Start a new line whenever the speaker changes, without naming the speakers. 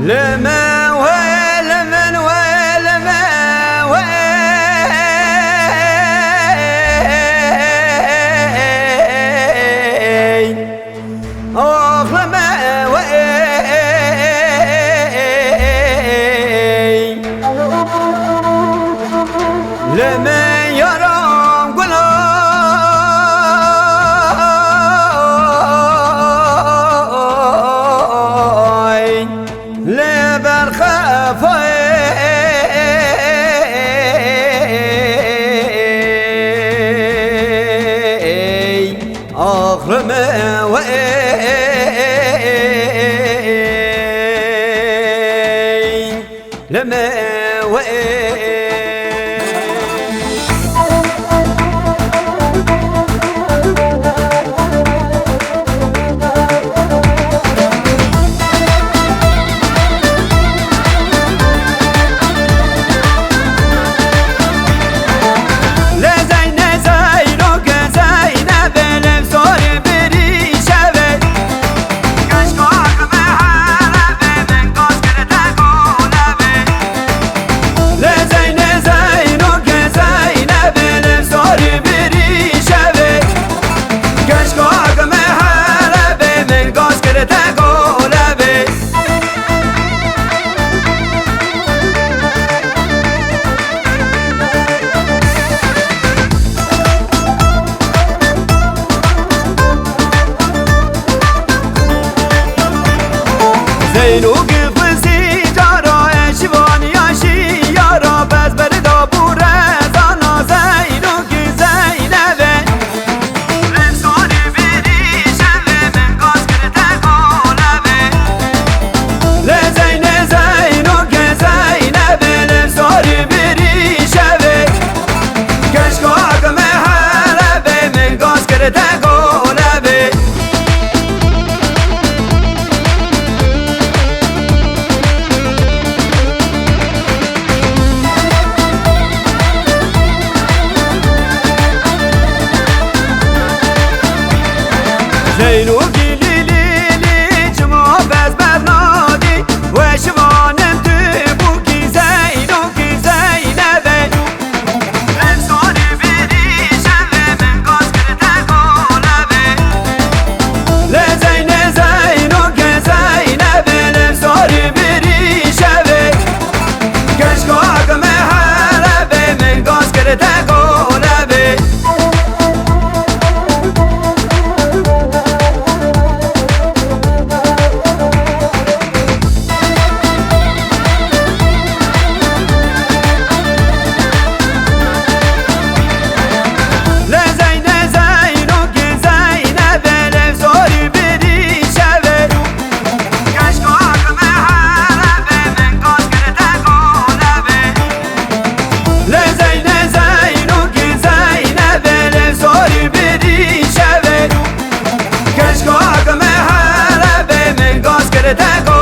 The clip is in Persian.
لما ويل من ويل ما ويل أخ لما ويل لما يرام قلوي لبر خفاي آخر ما وين لما وين زینو گفتی جارا اشوان یاشی یارا بز بردا بوره زانا زینو گزینه رفسانی بری شوه من گاز کرده گولوه لزینه زینو گزینه رفسانی بری شوه کشکا اگمه حربه من گاز کرده گولوه زینو گیلی لیلی جما بز برنادی و شوانم تو بوکی زینو کی زینبه رفسانی بری شوه من گاز کرده گولوه لزینه زینو کی زینبه رفسانی بری شوه کشکا اگمه حربه من گاز کرده گولوه Te